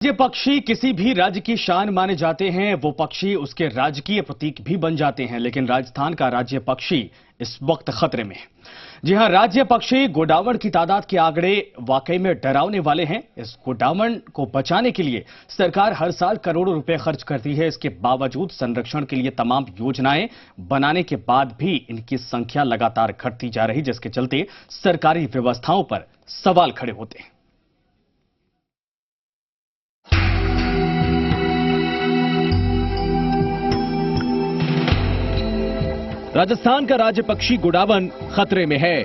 ये पक्षी किसी भी राज्य की शान माने जाते हैं, वो पक्षी उसके राजकीय प्रतीक भी बन जाते हैं। लेकिन राजस्थान का राज्य पक्षी इस वक्त खतरे में है। जी हां, राज्य पक्षी गोडावण की तादाद के आंकड़े वाकई में डरावने वाले हैं। इस गोडावण को बचाने के लिए सरकार हर साल करोड़ों रुपए खर्च करती है। इसके बावजूद संरक्षण के लिए तमाम योजनाएं बनाने के बाद भी इनकी संख्या लगातार घटती जा रही, जिसके चलते सरकारी व्यवस्थाओं पर सवाल खड़े होते हैं। राजस्थान का राज्य पक्षी गोडावण खतरे में है।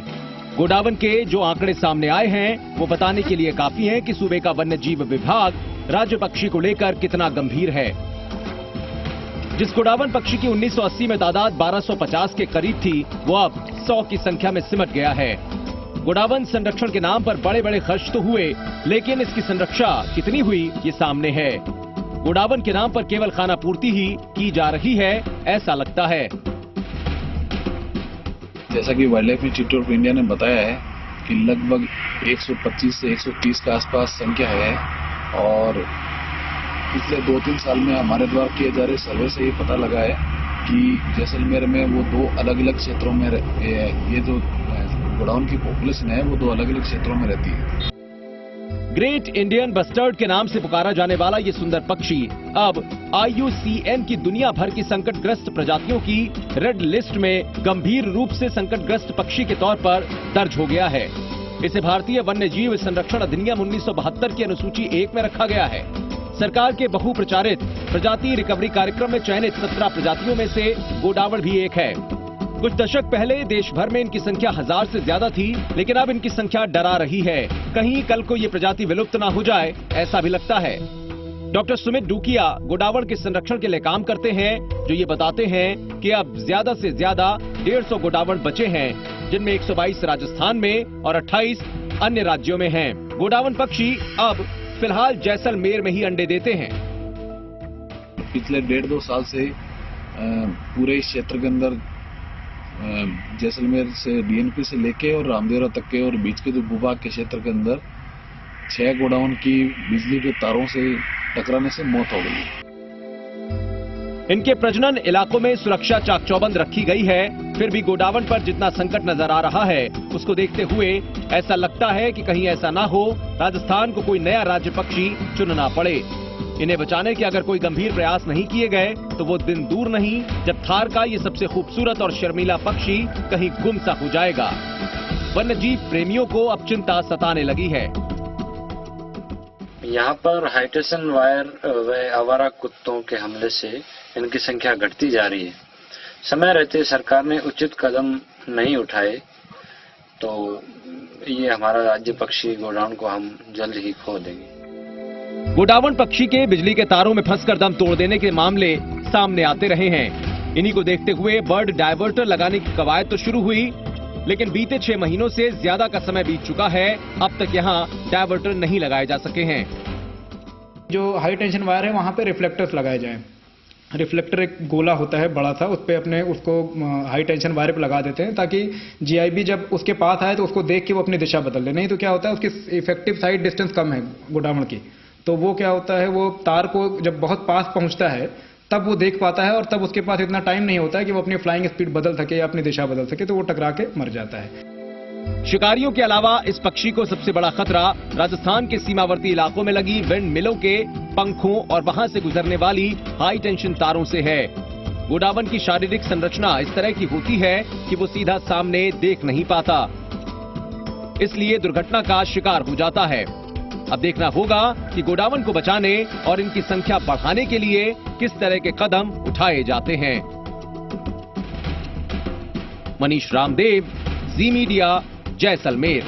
गोडावण के जो आंकड़े सामने आए हैं वो बताने के लिए काफी हैं कि सूबे का वन्य जीव विभाग राज्य पक्षी को लेकर कितना गंभीर है। जिस गोडावण पक्षी की 1980 में तादाद 1250 के करीब थी, वो अब 100 की संख्या में सिमट गया है। गोडावण संरक्षण के नाम पर बड़े बड़े खर्च तो हुए, लेकिन इसकी संरक्षा कितनी हुई ये सामने है। गोडावण के नाम पर केवल खाना पूर्ति ही की जा रही है, ऐसा लगता है। जैसा कि wild life institute of India ने बताया है कि लगभग 125 से 130 के आसपास संख्या है और पिछले 2-3 साल में हमारे द्वारा किए जा रहे सर्वे से ये पता लगा है कि जैसलमेर में वो 2 अलग अलग क्षेत्रों में ये जो गोडावण की पॉपुलेशन है वो 2 अलग अलग क्षेत्रों में रहती है। ग्रेट इंडियन बस्टर्ड के नाम से पुकारा जाने वाला ये सुंदर पक्षी अब IUCN की दुनिया भर की संकटग्रस्त प्रजातियों की रेड लिस्ट में गंभीर रूप से संकटग्रस्त पक्षी के तौर पर दर्ज हो गया है। इसे भारतीय वन्य जीव संरक्षण अधिनियम 1972 की अनुसूची 1 में रखा गया है। सरकार के बहुप्रचारित प्रजाति रिकवरी कार्यक्रम में चयनित 17 प्रजातियों में से गोडावण भी एक है। कुछ दशक पहले देश भर में इनकी संख्या 1000 से ज्यादा थी, लेकिन अब इनकी संख्या डरा रही है। कहीं कल को ये प्रजाति विलुप्त ना हो जाए, ऐसा भी लगता है। डॉक्टर सुमित डूकिया गोडावण के संरक्षण के लिए काम करते हैं, जो ये बताते हैं कि अब ज्यादा से ज्यादा 150 गोडावण बचे हैं, जिनमें 122 राजस्थान में और 28 अन्य राज्यों में हैं। गोडावण पक्षी अब फिलहाल जैसलमेर में ही अंडे देते हैं। पिछले 1.5-2 साल से पूरे क्षेत्र के अंदर जैसलमेर से DNP से लेके और रामदेवरा तक के और बीच के जो भूभाग के क्षेत्र के अंदर 6 गोडावण की बिजली के तारों से टकराने से मौत हो गई। इनके प्रजनन इलाकों में सुरक्षा चाक चौबंद रखी गई है, फिर भी गोडावण पर जितना संकट नजर आ रहा है उसको देखते हुए ऐसा लगता है कि कहीं ऐसा ना हो राजस्थान को कोई नया राज्य पक्षी चुनना पड़े। इन्हें बचाने के अगर कोई गंभीर प्रयास नहीं किए गए तो वो दिन दूर नहीं जब थार का ये सबसे खूबसूरत और शर्मीला पक्षी कहीं गुम सा हो जाएगा। वन्यजीव प्रेमियों को अब चिंता सताने लगी है। यहाँ पर हाईटेंशन वायर व आवारा कुत्तों के हमले से इनकी संख्या घटती जा रही है। समय रहते सरकार ने उचित कदम नहीं उठाए तो ये हमारा राज्य पक्षी गोडावण को हम जल्द ही खो देंगे। गोडावण पक्षी के बिजली के तारों में फंसकर दम तोड़ देने के मामले सामने आते रहे हैं। इन्हीं को देखते हुए बर्ड डायवर्टर लगाने की कवायद तो शुरू हुई, लेकिन बीते 6 महीनों से ज्यादा का समय बीत चुका है, अब तक यहां डायवर्टर नहीं लगाए जा सके हैं। जो हाई टेंशन वायर है वहां पे रिफ्लेक्टर्स लगाए जाएं। रिफ्लेक्टर एक गोला होता है बड़ा सा, उस पे अपने उसको हाई टेंशन वायर पे लगा देते हैं ताकि GIB जब उसके पास आए तो उसको देख के वो अपनी दिशा बदल ले। नहीं तो क्या होता है, उसकी इफेक्टिव साइड डिस्टेंस कम है गोडावण की, तो वो क्या होता है, वो तार को जब बहुत पास पहुंचता है तब वो देख पाता है और तब उसके पास इतना टाइम नहीं होता है कि वो अपनी फ्लाइंग स्पीड बदल सके या अपनी दिशा बदल सके, तो वो टकरा के मर जाता है। शिकारियों के अलावा इस पक्षी को सबसे बड़ा खतरा राजस्थान के सीमावर्ती इलाकों में लगी विंड मिलों के पंखों और वहां से गुजरने वाली हाई टेंशन तारों से है। गोडावण की शारीरिक संरचना इस तरह की होती है कि वो सीधा सामने देख नहीं पाता, इसलिए दुर्घटना का शिकार हो जाता है। अब देखना होगा कि गोडावण को बचाने और इनकी संख्या बढ़ाने के लिए किस तरह के कदम उठाए जाते हैं। मनीष रामदेव, जी मीडिया, जैसलमेर।